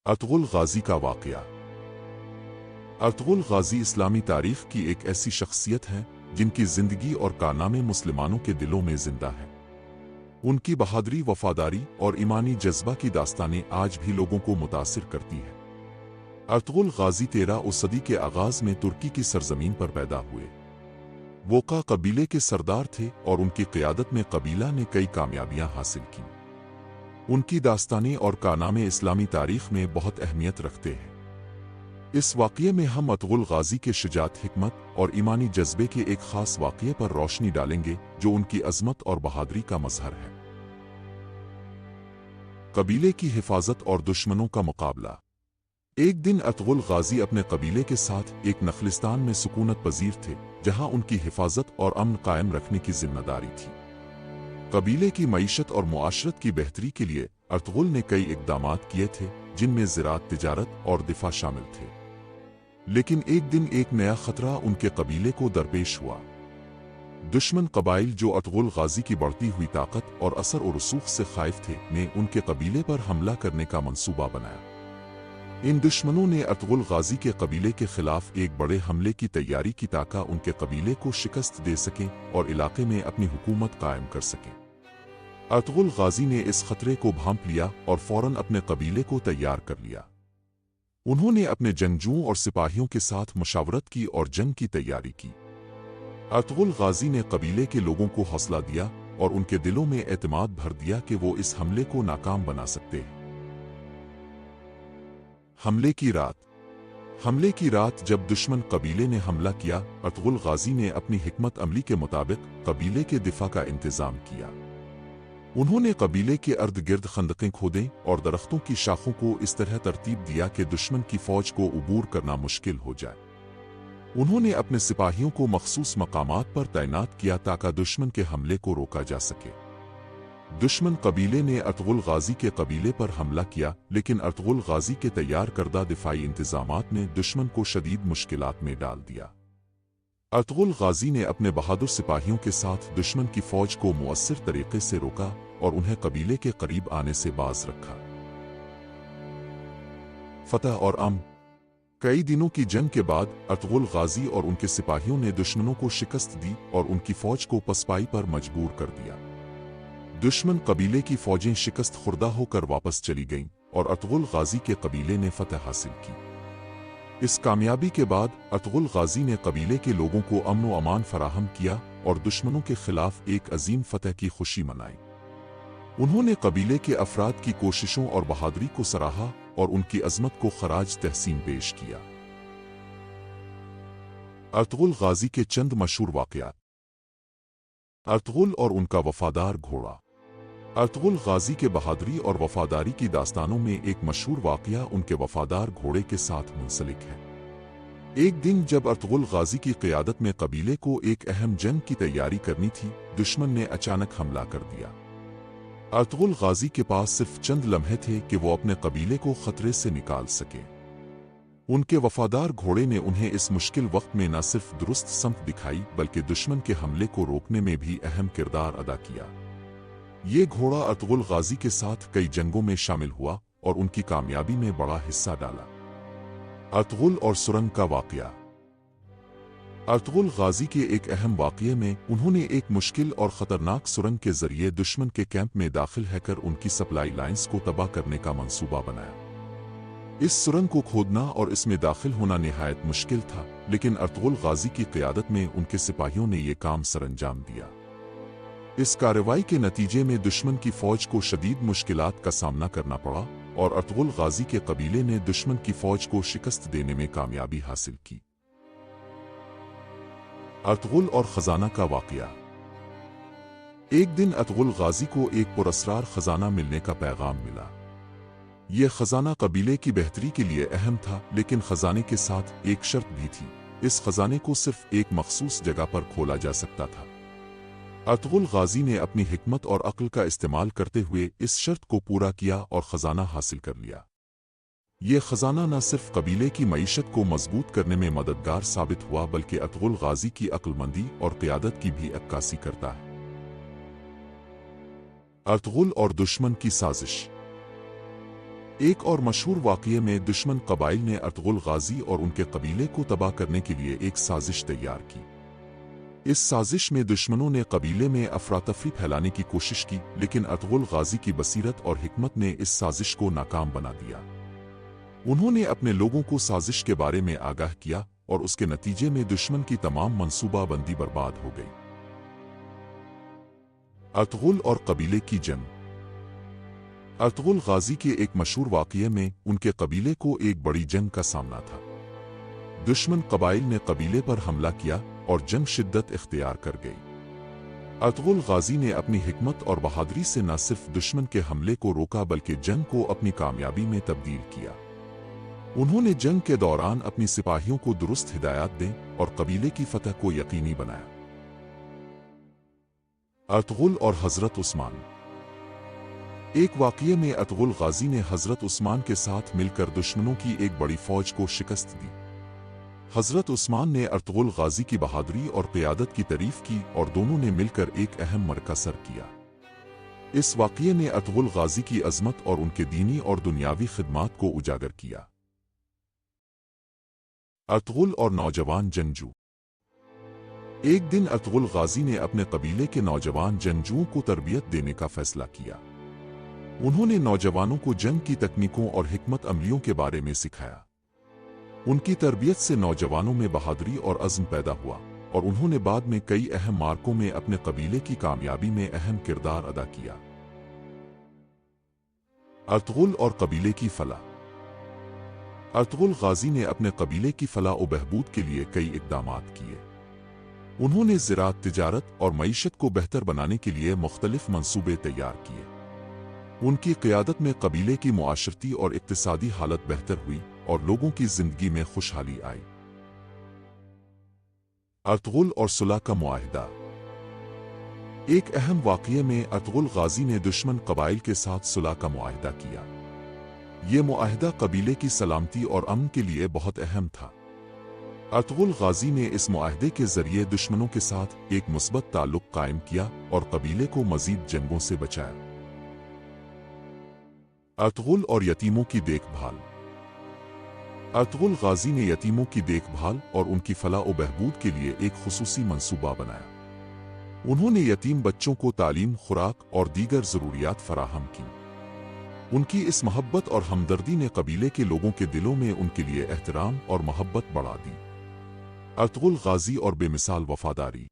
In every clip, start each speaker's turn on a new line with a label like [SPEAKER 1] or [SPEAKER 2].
[SPEAKER 1] Ertugrul गाजी का वाक़या। Ertugrul गाजी इस्लामी तारीख की एक ऐसी शख्सियत है जिनकी जिंदगी और कारनामे मुसलमानों के दिलों में जिंदा है। उनकी बहादुरी, वफादारी और ईमानी जज्बा की दास्तानें आज भी लोगों को मुतासिर करती है। अर्तुगरुल गाजी 13वीं सदी के आगाज में तुर्की की सरजमीन पर पैदा हुए। वोका कबीले के सरदार थे और उनकी क़यादत में कबीला ने कई कामयाबियां हासिल की। उनकी दास्तानें और कारनामे इस्लामी तारीख में बहुत अहमियत रखते हैं। इस वाक़ये में हम अर्तुगरुल गाजी के शुजाअत, हिकमत और ईमानी जज्बे के एक ख़ास वाक़ये पर रोशनी डालेंगे जो उनकी अज़मत और बहादुरी का मज़हर है। कबीले की हिफाजत और दुश्मनों का मुकाबला। एक दिन अर्तुगरुल गाजी अपने कबीले के साथ एक नखलिस्तान में सुकूनत पजीर थे, जहां उनकी हिफाजत और अमन कायम रखने की जिम्मेदारी थी। कबीले की मईशत और मुआशरत की बेहतरी के लिए अर्तुगरुल ने कई इक़दामात किए थे, जिनमें ज़राअत, तिजारत और दिफा शामिल थे। लेकिन एक दिन एक नया खतरा उनके कबीले को दरपेश हुआ। दुश्मन कबाइल जो अर्तुगरुल गाजी की बढ़ती हुई ताकत और असर और रसूख से खाइफ थे, ने उनके कबीले पर हमला करने का मंसूबा बनाया। इन दुश्मनों ने अर्तुगरुल गाजी के कबीले के खिलाफ एक बड़े हमले की तैयारी की ताकि उनके कबीले को शिकस्त दे सकें और इलाके में अपनी हुकूमत कायम कर सकें। अर्तुगरुल गाजी ने इस खतरे को भांप लिया और फौरन अपने कबीले को तैयार कर लिया। उन्होंने अपने जंगजुओं और सिपाहियों के साथ मशावरत की और जंग की तैयारी की। अर्तुगरुल गाजी ने कबीले के लोगों को हौसला दिया और उनके दिलों में एतमाद भर दिया कि वो इस हमले को नाकाम बना सकते हैं। हमले की रात जब दुश्मन कबीले ने हमला किया, अर्तुगरुल गाजी ने अपनी हिकमत अमली के मुताबिक कबीले के दिफा का इंतजाम किया। उन्होंने कबीले के अर्द गिर्द खंदकें खोदें और दरख्तों की शाखों को इस तरह तरतीब दिया कि दुश्मन की फौज को उबूर करना मुश्किल हो जाए। उन्होंने अपने सिपाहियों को मखसूस मकामात पर तैनात किया ताकि दुश्मन के हमले को रोका जा सके। दुश्मन कबीले ने अर्तुगरुल गाजी के कबीले पर हमला किया, लेकिन अर्तुगरुल गाजी के तैयार करदा दिफाई इंतजामात ने दुश्मन को शदीद मुश्किलात में डाल दिया। अर्तुगरुल गाजी ने अपने बहादुर सिपाहियों के साथ दुश्मन की फौज को मुअस्सिर तरीके से रोका और उन्हें कबीले के करीब आने से बाज रखा। फतह और अमन। कई दिनों की जंग के बाद अर्तुगरुल गाजी और उनके सिपाहियों ने दुश्मनों को शिकस्त दी और उनकी फौज को पसपाई पर मजबूर कर दिया। दुश्मन कबीले की फौजें शिकस्त खुर्दा होकर वापस चली गईं और अर्तुगरुल गाजी के कबीले ने फतह हासिल की। इस कामयाबी के बाद अर्तुगरुल गाजी ने कबीले के लोगों को अमन व अमान फराहम किया और दुश्मनों के खिलाफ एक अजीम फतह की खुशी मनाई। उन्होंने कबीले के अफराद की कोशिशों और बहादुरी को सराहा और उनकी अजमत को खराज तहसीन पेश किया। अर्तुगरुल गाजी के चंद मशहूर वाक़यात। अर्तुगरुल और उनका वफादार घोड़ा। अर्तुगरुल गाजी के बहादुरी और वफादारी की दास्तानों में एक मशहूर वाक़या उनके वफादार घोड़े के साथ मुंसलिक है। एक दिन जब अर्तुगरुल गाजी की क़यादत में कबीले को एक अहम जंग की तैयारी करनी थी, दुश्मन ने अचानक हमला कर दिया। अर्तुगरुल गाजी के पास सिर्फ चंद लम्हे थे कि वो अपने कबीले को खतरे से निकाल सके। उनके वफादार घोड़े ने उन्हें इस मुश्किल वक्त में न सिर्फ दुरुस्त समत दिखाई, बल्कि दुश्मन के हमले को रोकने में भी अहम किरदार अदा किया। ये घोड़ा अर्तुगरुल गाजी के साथ कई जंगों में शामिल हुआ और उनकी कामयाबी में बड़ा हिस्सा डाला। अर्तुगरुल और सुरंग का वाक़या। अर्तुगरुल गाजी के एक अहम वाक़ये में उन्होंने एक मुश्किल और ख़तरनाक सुरंग के ज़रिए दुश्मन के कैंप में दाखिल होकर उनकी सप्लाई लाइन्स को तबाह करने का मंसूबा बनाया। इस सुरंग को खोदना और इसमें दाखिल होना निहायत मुश्किल था, लेकिन अर्तुगरुल गाजी की क़यादत में उनके सिपाहियों ने यह काम सरअंजाम दिया। इस कार्रवाई के नतीजे में दुश्मन की फौज को शदीद मुश्किलात का सामना करना पड़ा और अर्तुगरुल गाजी के कबीले ने दुश्मन की फौज को शिकस्त देने में कामयाबी हासिल की। अर्तुगरुल और खजाना का वाक़या। एक दिन अर्तुगरुल गाजी को एक पुरअसरार खजाना मिलने का पैगाम मिला। यह खजाना कबीले की बेहतरी के लिए अहम था, लेकिन खजाने के साथ एक शर्त भी थी। इस खजाने को सिर्फ एक मखसूस जगह पर खोला जा सकता था। अर्तुगरुल गाजी ने अपनी हिकमत और अक्ल का इस्तेमाल करते हुए इस शर्त को पूरा किया और खजाना हासिल कर लिया। ये खजाना न सिर्फ कबीले की मईशत को मजबूत करने में मददगार साबित हुआ, बल्कि अर्तुगरुल गाजी की अक्लमंदी और क़यादत की भी अक्कासी करता है। अर्तुगरुल और दुश्मन की साजिश। ایک اور مشہور واقعے میں دشمن قبائل نے ارطغرل غازی اور ان کے قبیلے کو تباہ کرنے کے لیے ایک سازش تیار کی۔ اس سازش میں دشمنوں نے قبیلے میں افراتفری پھیلانے کی کوشش کی، لیکن ارطغرل غازی کی بصیرت اور حکمت نے اس سازش کو ناکام بنا دیا۔ انہوں نے اپنے لوگوں کو سازش کے بارے میں آگاہ کیا اور اس کے نتیجے میں دشمن کی تمام منصوبہ بندی برباد ہو گئی۔ ارطغرل اور قبیلے کی جنگ۔ ارطغرل غازی کے ایک مشہور واقعے میں ان کے قبیلے کو ایک بڑی جنگ کا سامنا تھا۔ دشمن قبائل نے قبیلے پر حملہ کیا اور جنگ شدت اختیار کر گئی۔ ارطغرل غازی نے اپنی حکمت اور بہادری سے نہ صرف دشمن کے حملے کو روکا بلکہ جنگ کو اپنی کامیابی میں تبدیل کیا۔ انہوں نے جنگ کے دوران اپنی سپاہیوں کو درست ہدایات دیں اور قبیلے کی فتح کو یقینی بنایا۔ ارطغرل اور حضرت عثمان۔ ایک واقعے میں ارطغرل غازی نے حضرت عثمان کے ساتھ مل کر دشمنوں کی ایک بڑی فوج کو شکست دی۔ حضرت عثمان نے ارطغرل غازی کی بہادری اور قیادت کی تعریف کی اور دونوں نے مل کر ایک اہم معرکہ سر کیا۔ اس واقعے نے ارطغرل غازی کی عظمت اور ان کے دینی اور دنیاوی خدمات کو اجاگر کیا۔ ارطغرل اور نوجوان جنگجو۔ ایک دن ارطغرل غازی نے اپنے قبیلے کے نوجوان جنگجوؤں کو تربیت دینے کا فیصلہ کیا۔ انہوں نے نوجوانوں کو جنگ کی تکنیکوں اور حکمت عملیوں کے بارے میں سکھایا۔ ان کی تربیت سے نوجوانوں میں بہادری اور عزم پیدا ہوا اور انہوں نے بعد میں کئی اہم معرکوں میں اپنے قبیلے کی کامیابی میں اہم کردار ادا کیا۔ ارطغرل اور قبیلے کی فلاح۔ ارطغرل غازی نے اپنے قبیلے کی فلاح و بہبود کے لیے کئی اقدامات کیے۔ انہوں نے زراعت، تجارت اور معیشت کو بہتر بنانے کے لیے مختلف منصوبے تیار کیے۔ ان کی قیادت میں قبیلے کی معاشرتی اور اقتصادی حالت بہتر ہوئی اور لوگوں کی زندگی میں خوشحالی آئی۔ ارطغرل اور صلح کا معاہدہ۔ ایک اہم واقعے میں ارطغرل غازی نے دشمن قبائل کے ساتھ صلح کا معاہدہ کیا۔ یہ معاہدہ قبیلے کی سلامتی اور امن کے لیے بہت اہم تھا۔ ارطغرل غازی نے اس معاہدے کے ذریعے دشمنوں کے ساتھ ایک مثبت تعلق قائم کیا اور قبیلے کو مزید جنگوں سے بچایا۔ ارطغرل اور یتیموں کی دیکھ بھال۔ ارطغرل غازی نے یتیموں کی دیکھ بھال اور ان کی فلاح و بہبود کے لیے ایک خصوصی منصوبہ بنایا۔ انہوں نے یتیم بچوں کو تعلیم، خوراک اور دیگر ضروریات فراہم کی۔ ان کی اس محبت اور ہمدردی نے قبیلے کے لوگوں کے دلوں میں ان کے لیے احترام اور محبت بڑھا دی۔ ارطغرل غازی اور بے مثال وفاداری۔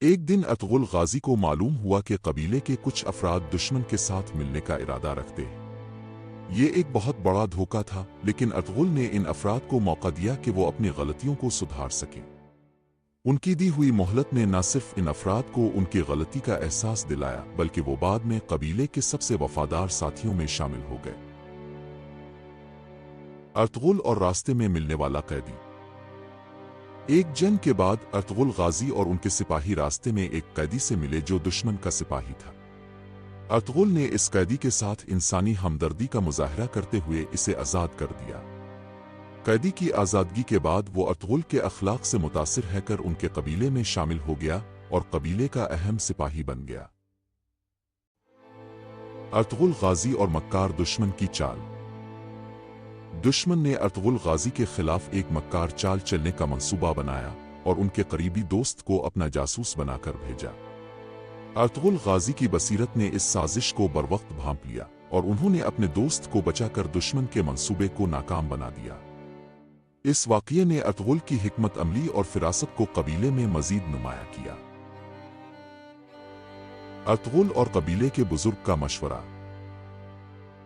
[SPEAKER 1] ایک دن ارطغرل غازی کو معلوم ہوا کہ قبیلے کے کچھ افراد دشمن کے ساتھ ملنے کا ارادہ رکھتے ہیں۔ یہ ایک بہت بڑا دھوکہ تھا، لیکن ارطغرل نے ان افراد کو موقع دیا کہ وہ اپنی غلطیوں کو سدھار سکیں۔ ان کی دی ہوئی مہلت نے نہ صرف ان افراد کو ان کی غلطی کا احساس دلایا بلکہ وہ بعد میں قبیلے کے سب سے وفادار ساتھیوں میں شامل ہو گئے۔ ارطغرل اور راستے میں ملنے والا قیدی۔ ایک جنگ کے بعد ارطغرل غازی اور ان کے سپاہی راستے میں ایک قیدی سے ملے جو دشمن کا سپاہی تھا۔ ارطغرل نے اس قیدی کے ساتھ انسانی ہمدردی کا مظاہرہ کرتے ہوئے اسے آزاد کر دیا۔ قیدی کی آزادگی کے بعد وہ ارطغرل کے اخلاق سے متاثر ہے کر ان کے قبیلے میں شامل ہو گیا اور قبیلے کا اہم سپاہی بن گیا۔ ارطغرل غازی اور مکار دشمن کی چال۔ دشمن نے ارطغرل غازی کے خلاف ایک مکار چال چلنے کا منصوبہ بنایا اور ان کے قریبی دوست کو اپنا جاسوس بنا کر بھیجا۔ ارطغرل غازی کی بصیرت نے اس سازش کو بروقت بھانپ لیا اور انہوں نے اپنے دوست کو بچا کر دشمن کے منصوبے کو ناکام بنا دیا۔ اس واقعے نے ارطغرل کی حکمت عملی اور فراست کو قبیلے میں مزید نمایاں کیا۔ ارطغرل اور قبیلے کے بزرگ کا مشورہ۔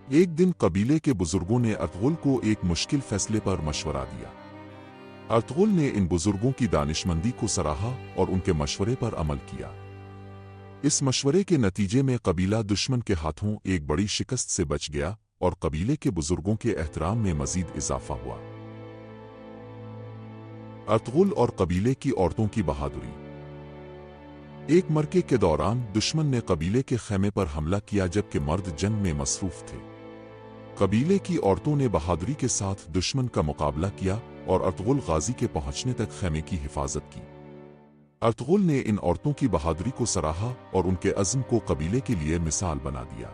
[SPEAKER 1] ایک دن قبیلے کے بزرگوں نے ارطغرل کو ایک مشکل فیصلے پر مشورہ دیا۔ ارطغرل نے ان بزرگوں کی دانشمندی کو سراہا اور ان کے مشورے پر عمل کیا۔ اس مشورے کے نتیجے میں قبیلہ دشمن کے ہاتھوں ایک بڑی شکست سے بچ گیا اور قبیلے کے بزرگوں کے احترام میں مزید اضافہ ہوا۔ ارطغرل اور قبیلے کی عورتوں کی بہادری۔ ایک معرکے کے دوران دشمن نے قبیلے کے خیمے پر حملہ کیا جبکہ مرد جنگ میں مصروف تھے۔ قبیلے کی عورتوں نے بہادری کے ساتھ دشمن کا مقابلہ کیا اور ارطغرل غازی کے پہنچنے تک خیمے کی حفاظت کی۔ ارطغرل نے ان عورتوں کی بہادری کو سراہا اور ان کے عزم کو قبیلے کے لیے مثال بنا دیا۔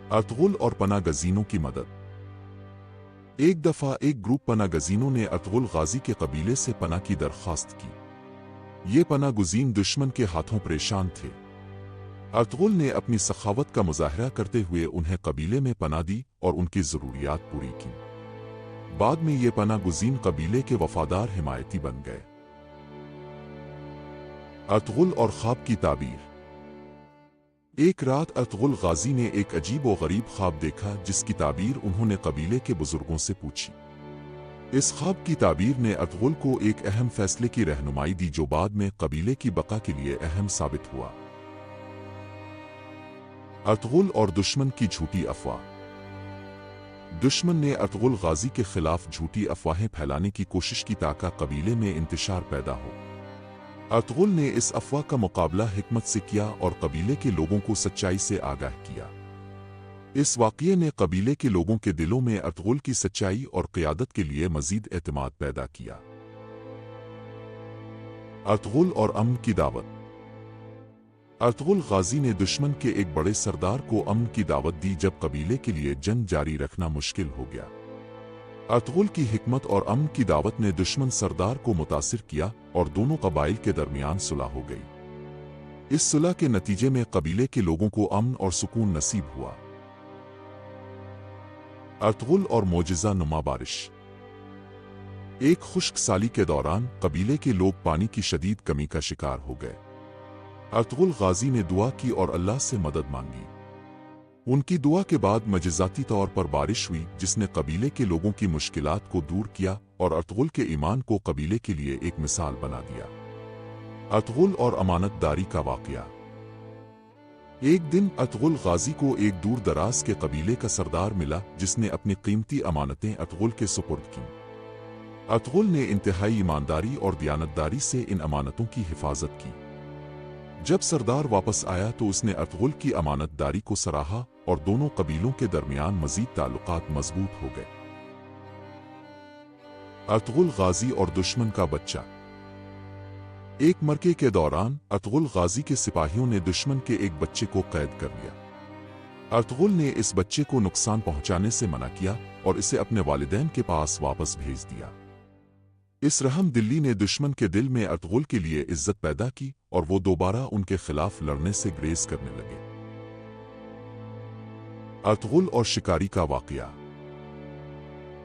[SPEAKER 1] अर्तुगरुल और पनाह गजीनों की मदद। एक दफा एक ग्रुप पनाह गजीनों ने अर्तुगरुल गाजी के कबीले से पनाह की दरख्वास्त की। ये पनाह गुजीन दुश्मन के हाथों परेशान थे। अर्तुगरुल ने अपनी सखावत का मुजाहरा करते हुए उन्हें कबीले में पनाह दी और उनकी जरूरियात पूरी की। बाद में ये पनाह गुजीन कबीले के वफादार हिमायती बन गए। अर्तुगरुल और ख्वाब की ताबीर। एक रात अर्तुगरुल गाजी ने एक अजीब और गरीब ख्वाब देखा जिसकी ताबीर उन्होंने कबीले के बुजुर्गों से पूछी। इस ख्वाब की ताबीर ने अर्तुगरुल को एक अहम फैसले की रहनुमाई दी जो बाद में कबीले की बका के लिए अहम साबित हुआ। अर्तुगरुल और दुश्मन की झूठी अफवाह। दुश्मन ने अर्तुगरुल गाजी के खिलाफ झूठी अफवाहें फैलाने की कोशिश की ताकि कबीले में इंतशार पैदा हो। अर्तुगरुल ने इस अफवाह का मुकाबला हिकमत से किया और कबीले के लोगों को सच्चाई से आगाह किया। इस वाक़ये ने कबीले के लोगों के दिलों में अर्तुगरुल की सच्चाई और क़ियादत के लिए मज़ीद एतमाद पैदा किया। अर्तुगरुल और अमन की दावत। अर्तुगरुल गाजी ने दुश्मन के एक बड़े सरदार को अमन की दावत दी जब कबीले के लिए जंग जारी रखना मुश्किल हो गया। अर्तुगरुल की हिकमत और अमन की दावत ने दुश्मन सरदार को मुतासिर किया और दोनों कबाइल के दरमियान सुलह हो गई। इस सुलह के नतीजे में कबीले के लोगों को अमन और सुकून नसीब हुआ। अर्तुगरुल और मोजिज़ा नुमा बारिश। एक खुश्क साली के दौरान कबीले के लोग पानी की शदीद कमी का शिकार हो गए। अर्तुगरुल गाजी ने दुआ की और अल्लाह से मदद मांगी। उनकी दुआ के बाद मजिज़ाती तौर पर बारिश हुई जिसने कबीले के लोगों की मुश्किलात को दूर किया और अर्तुगरुल के ईमान को कबीले के लिए एक मिसाल बना दिया। अर्तुगरुल और अमानतदारी का वाक़या। एक दिन अर्तुगरुल गाजी को एक दूर दराज के कबीले का सरदार मिला जिसने अपनी कीमती अमानतें अर्तुगरुल के सुपुर्द की। अर्तुगरुल ने इंतहाई ईमानदारी और दियानतदारी से इन अमानतों की हिफाजत की। जब सरदार वापस आया तो उसने अर्तुगरुल की अमानतदारी को सराहा और दोनों कबीलों के दरमियान मजीद ताल्लुकात मजबूत हो गए। अर्तुगरुल गाजी और दुश्मन का बच्चा। एक मरके के दौरान अर्तुगरुल गाजी के सिपाहियों ने दुश्मन के एक बच्चे को कैद कर लिया। अर्तुगरुल ने इस बच्चे को नुकसान पहुंचाने से मना किया और इसे अपने वालिदैन के पास वापस भेज दिया। इस रहम दिल्ली ने दुश्मन के दिल में अर्तुगरुल के लिए इज्जत पैदा की और वो दोबारा उनके खिलाफ लड़ने से ग्रेज करने लगे। अर्तुगरुल और शिकारी का वाक़या।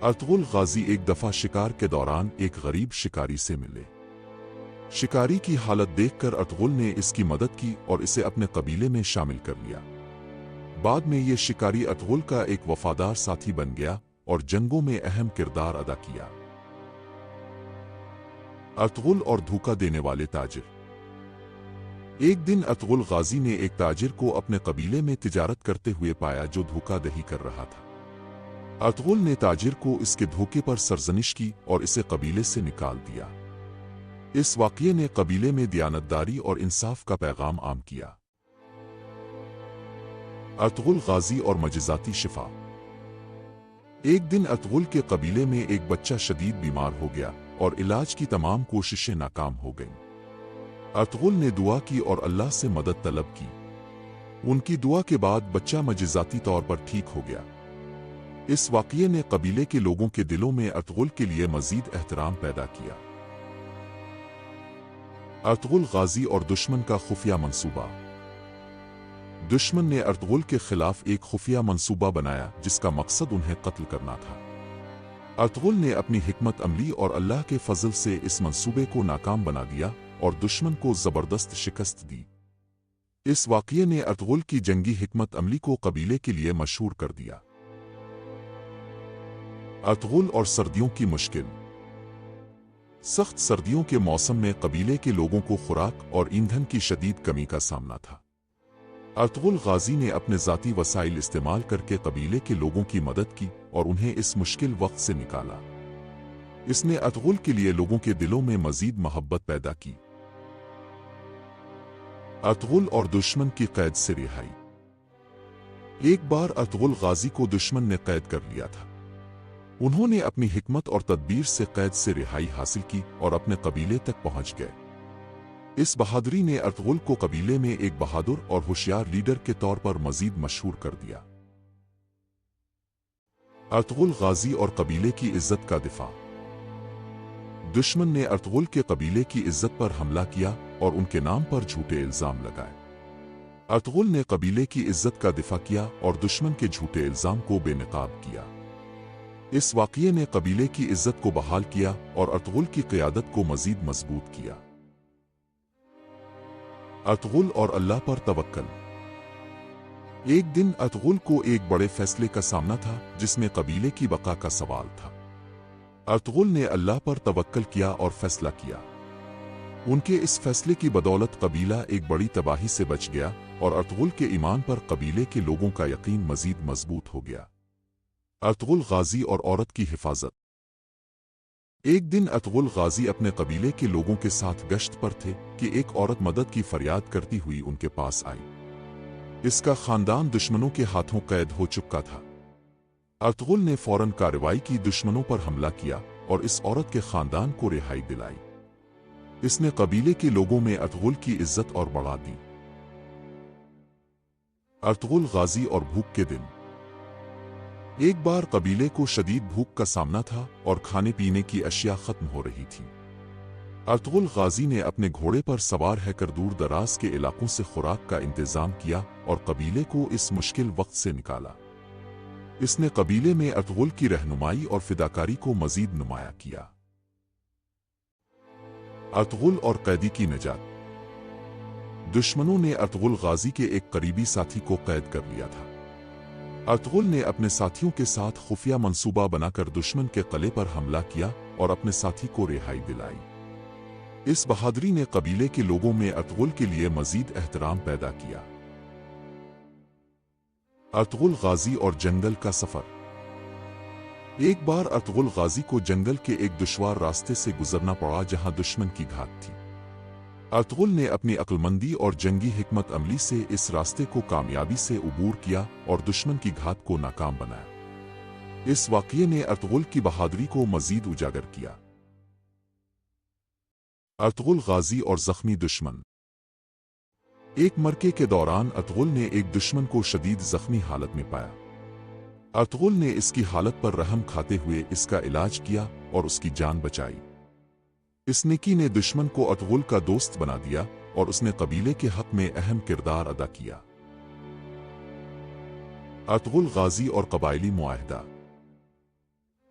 [SPEAKER 1] अर्तुगरुल गाजी एक दफा शिकार के दौरान एक गरीब शिकारी से मिले। शिकारी की हालत देखकर अर्तुगरुल ने इसकी मदद की और इसे अपने कबीले में शामिल कर लिया। बाद में ये शिकारी अर्तुगरुल का एक वफादार साथी बन गया और जंगों में अहम किरदार अदा किया। अर्तुगरुल और धोखा देने वाले ताजिर। एक दिन अर्तुगरुल गाजी ने एक ताजिर को अपने कबीले में तिजारत करते हुए पाया जो धोखाधड़ी कर रहा था। अर्तुगरुल ने ताजिर को इसके धोखे पर सरजनिश की और इसे कबीले से निकाल दिया। इस वाक़ये ने कबीले में दियानतदारी और इंसाफ का पैगाम आम किया। अर्तुगरुल गाजी और मजिज़ाती शिफा। एक दिन अर्तुगरुल के कबीले में एक बच्चा शदीद बीमार हो गया और इलाज की तमाम कोशिशें नाकाम हो गईं। अर्तुगरुल ने दुआ की और अल्लाह से मदद तलब की। उनकी दुआ के बाद बच्चा मजिज़ाती तौर पर ठीक हो गया। इस वाक़ये ने कबीले के लोगों के दिलों में अर्तुगरुल के लिए मज़ीद एहतराम पैदा किया। अर्तुगरुल गाजी और दुश्मन का खुफिया मंसूबा। दुश्मन ने अर्तुगरुल के खिलाफ एक खुफिया मंसूबा बनाया जिसका मकसद उन्हें कत्ल करना था। अर्तुगरुल ने अपनी हिकमत अमली और अल्लाह के फजल से इस मंसूबे को नाकाम बना दिया और दुश्मन को जबरदस्त शिकस्त दी। इस वाक़ये ने अर्तुगरुल की जंगी हिकमत अमली को कबीले के लिए मशहूर कर दिया। अर्तुगरुल और सर्दियों की मुश्किल। सख्त सर्दियों के मौसम में कबीले के लोगों को खुराक और ईंधन की शदीद कमी का सामना था। अर्तुगरुल गाजी ने अपने ज़ाती वसाइल इस्तेमाल करके कबीले के लोगों की मदद की और उन्हें इस मुश्किल वक्त से निकाला। इसने अर्तुगरुल के लिए लोगों के दिलों में मज़ीद मोहब्बत पैदा की। अर्तुगरुल और दुश्मन की कैद से रिहाई। एक बार अर्तुगरुल गाजी को दुश्मन ने कैद कर लिया था। उन्होंने अपनी हिकमत और तदबीर से कैद से रिहाई हासिल की और अपने कबीले तक पहुंच गए। इस बहादुरी ने अर्तुगरुल को कबीले में एक बहादुर और होशियार लीडर के तौर पर मजीद मशहूर कर दिया। अर्तुगरुल गाजी और कबीले की इज्जत का दिफा। दुश्मन ने अर्तुगरुल के कबीले की इज्जत पर हमला किया और उनके नाम पर झूठे इल्जाम लगाए। अर्तुगरुल ने कबीले की इज्जत का दिफा किया और दुश्मन के झूठे इल्जाम को बेनकाब किया। इस वाक़ये ने कबीले की इज्जत को बहाल किया और अर्तुगरुल की क़यादत को मज़ीद मजबूत किया। अर्तुगरुल और अल्लाह पर तवक्कल। एक दिन अर्तुगरुल को एक बड़े फैसले का सामना था जिसमें कबीले की बका का सवाल था। अर्तुगरुल ने अल्लाह पर तवक्कल किया और फैसला किया। उनके इस फैसले की बदौलत कबीला एक बड़ी तबाही से बच गया और अर्तुगरुल के ईमान पर कबीले के लोगों का यकीन मजीद मजबूत हो गया। अर्तुगरुल गाजी और औरत की हिफाजत। एक दिन अर्तुगरुल गाजी अपने कबीले के लोगों के साथ गश्त पर थे कि एक औरत मदद की फरियाद करती हुई उनके पास आई। इसका खानदान दुश्मनों के हाथों कैद हो चुका था। अर्तुगरुल ने फौरन कार्रवाई की, दुश्मनों पर हमला किया और इस औरत के खानदान को रिहाई दिलाई। इसने कबीले के लोगों में अर्तुगरुल की इज्जत और बढ़ा दी। अर्तुगरुल गाजी और भूख के दिन। एक बार कबीले को शदीद भूख का सामना था और खाने पीने की अशिया खत्म हो रही थी। अर्तुगरुल गाजी ने अपने घोड़े पर सवार रहकर दूर दराज के इलाकों से खुराक का इंतजाम किया और कबीले को इस मुश्किल वक्त से निकाला। इसने कबीले में अर्तुगरुल की रहनुमाई और फिदाकारी को मजीद नुमाया किया। अर्तुगरुल और कैदी की निजात। दुश्मनों ने अर्तुगरुल गाजी के एक करीबी साथी को कैद कर लिया था। अर्तुगरुल ने अपने साथियों के साथ खुफिया मंसूबा बनाकर दुश्मन के किले पर हमला किया और अपने साथी को रिहाई दिलाई। इस बहादुरी ने कबीले के लोगों में अर्तुगरुल के लिए मजीद एहतराम पैदा किया। अर्तुगरुल गाजी और जंगल का सफर। एक बार अर्तुगरुल गाजी को जंगल के एक दुश्वार रास्ते से गुजरना पड़ा जहां दुश्मन की घात थी। अर्तुगरुल ने अपनी अक्लमंदी और जंगी हिकमत अमली से इस रास्ते को कामयाबी से उबूर किया और दुश्मन की घात को नाकाम बनाया। इस वाक़ये ने अर्तुगरुल की बहादुरी को मजीद उजागर किया। अर्तुगरुल गाजी और जख्मी दुश्मन। एक मरके के दौरान अर्तुगरुल ने एक दुश्मन को शदीद जख्मी हालत में पाया। अर्तुगरुल ने इसकी हालत पर रहम खाते हुए इसका इलाज किया और उसकी जान बचाई। इस नेकी ने दुश्मन को अर्तुगरुल का दोस्त बना दिया और उसने कबीले के हक में अहम किरदार अदा किया। अर्तुगरुल गाजी और कबायली मुआहदा।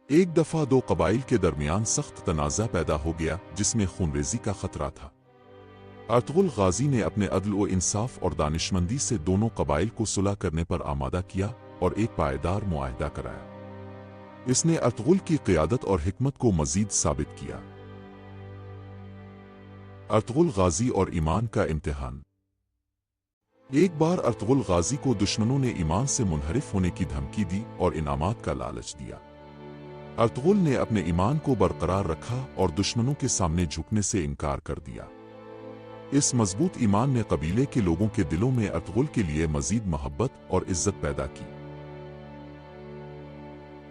[SPEAKER 1] एक दफा दो कबाइल के दरमियान सख्त तनाज़ा पैदा हो गया जिसमें खूनरेजी का खतरा था। अर्तुगरुल गाजी ने अपने अदल व इंसाफ और दानिशमंदी से दोनों कबाइल को सुलह करने पर आमादा किया और एक पायदार मुआहदा कराया। इसने अर्तुगरुल की क़यादत और हिकमत को मजीद साबित किया। अर्तुगरुल गाजी और ईमान का इम्तिहान। एक बार अर्तुगरुल गाजी को दुश्मनों ने ईमान से मुनहरिफ होने की धमकी दी और इनामात का लालच दिया। अर्तुगरुल ने अपने ईमान को बरकरार रखा और दुश्मनों के सामने झुकने से इनकार कर दिया। इस मजबूत ईमान ने कबीले के लोगों के दिलों में अर्तुगरुल के लिए मजीद मोहब्बत और इज्जत पैदा की।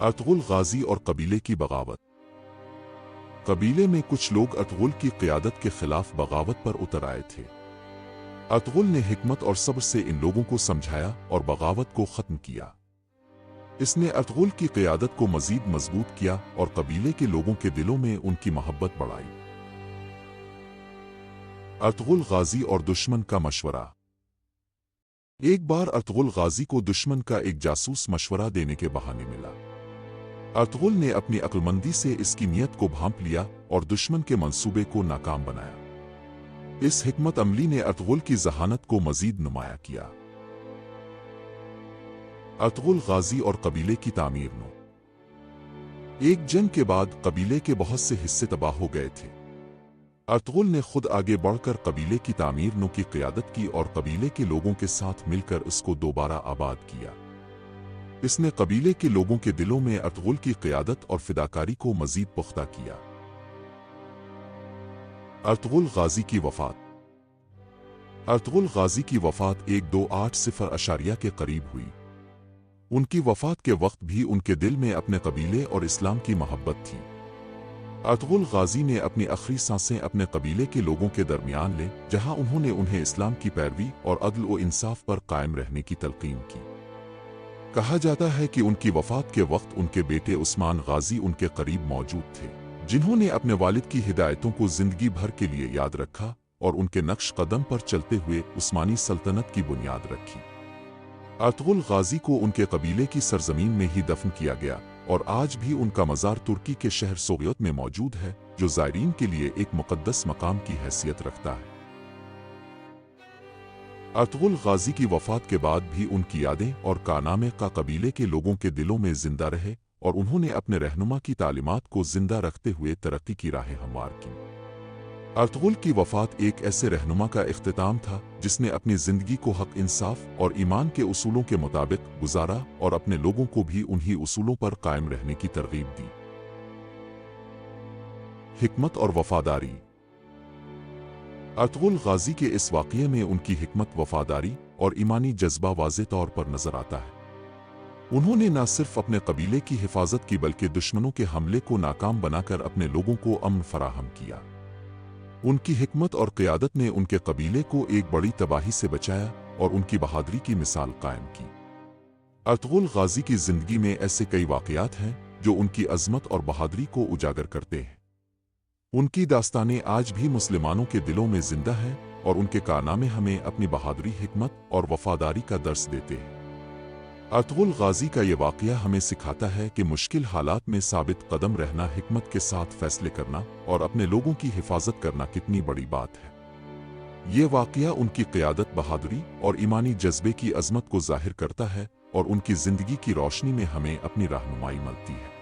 [SPEAKER 1] अर्तुगरुल गाजी और कबीले की बगावत। कबीले में कुछ लोग अर्तुगरुल की क़यादत के खिलाफ बगावत पर उतर आए थे। अर्तुगरुल ने हिकमत और सब्र से इन लोगों को समझाया और बगावत को खत्म किया। इसने अर्तुगरुल की क़यादत को मजीद मजबूत किया और कबीले के लोगों के दिलों में उनकी मोहब्बत बढ़ाई। अर्तुगरुल गाजी और दुश्मन का मशवरा। एक बार अर्तुगरुल गाजी को दुश्मन का एक जासूस मशवरा देने के बहाने मिला। अर्तुगरुल ने अपनी अक्लमंदी से इसकी नीयत को भांप लिया और दुश्मन के मंसूबे को नाकाम बनाया। इस हिकमत अमली ने अर्तुगरुल की जहानत को मजीद नुमाया किया। अर्तुगरुल गाजी और कबीले की तामीर नो। एक जंग के बाद कबीले के बहुत से हिस्से तबाह हो गए थे। अर्तुगरुल ने खुद आगे बढ़कर कबीले की तामीर नो की क़यादत की और कबीले के लोगों के साथ मिलकर उसको दोबारा आबाद किया। इसने कबीले के लोगों के दिलों में अर्तुगरुल की क़यादत और फिदाकारी को मजीद पुख्ता किया। अर्तुगरुल गाजी की वफ़ात। अर्तुगरुल गाजी की वफ़ात 1280 के करीब हुई। उनकी वफ़ात के वक्त भी उनके दिल में अपने कबीले और इस्लाम की मोहब्बत थी। अर्तुगरुल गाजी ने अपनी आखिरी सांसें अपने कबीले के लोगों के दरमियान ले, जहां उन्होंने उन्हें इस्लाम की पैरवी और अदल व इंसाफ पर कायम रहने की तलकीन की। کہا جاتا ہے کہ ان کی وفات کے وقت ان کے بیٹے عثمان غازی ان کے قریب موجود تھے، جنہوں نے اپنے والد کی ہدایتوں کو زندگی بھر کے لیے یاد رکھا اور ان کے نقش قدم پر چلتے ہوئے عثمانی سلطنت کی بنیاد رکھی۔ ارطغرل غازی کو ان کے قبیلے کی سرزمین میں ہی دفن کیا گیا اور آج بھی ان کا مزار ترکی کے شہر سوغیوت میں موجود ہے، جو زائرین کے لیے ایک مقدس مقام کی حیثیت رکھتا ہے۔ ارطغرل غازی کی وفات کے بعد بھی ان کی یادیں اور کارنامے کا قبیلے کے لوگوں کے دلوں میں زندہ رہے اور انہوں نے اپنے رہنما کی تعلیمات کو زندہ رکھتے ہوئے ترقی کی راہیں ہموار کی۔ ارطغرل کی وفات ایک ایسے رہنما کا اختتام تھا جس نے اپنی زندگی کو حق، انصاف اور ایمان کے اصولوں کے مطابق گزارا اور اپنے لوگوں کو بھی انہی اصولوں پر قائم رہنے کی ترغیب دی۔ حکمت اور وفاداری۔ ارطغرل غازی کے اس واقعے میں ان کی حکمت، وفاداری اور ایمانی جذبہ واضح طور پر نظر آتا ہے۔ انہوں نے نہ صرف اپنے قبیلے کی حفاظت کی بلکہ دشمنوں کے حملے کو ناکام بنا کر اپنے لوگوں کو امن فراہم کیا۔ ان کی حکمت اور قیادت نے ان کے قبیلے کو ایک بڑی تباہی سے بچایا اور ان کی بہادری کی مثال قائم کی۔ ارطغرل غازی کی زندگی میں ایسے کئی واقعات ہیں جو ان کی عظمت اور بہادری کو اجاگر کرتے ہیں۔ ان کی داستانیں آج بھی مسلمانوں کے دلوں میں زندہ ہیں اور ان کے کارنامے ہمیں اپنی بہادری، حکمت اور وفاداری کا درس دیتے ہیں۔ ارطغرل غازی کا یہ واقعہ ہمیں سکھاتا ہے کہ مشکل حالات میں ثابت قدم رہنا، حکمت کے ساتھ فیصلے کرنا اور اپنے لوگوں کی حفاظت کرنا کتنی بڑی بات ہے۔ یہ واقعہ ان کی قیادت، بہادری اور ایمانی جذبے کی عظمت کو ظاہر کرتا ہے اور ان کی زندگی کی روشنی میں ہمیں اپنی رہنمائی ملتی ہے۔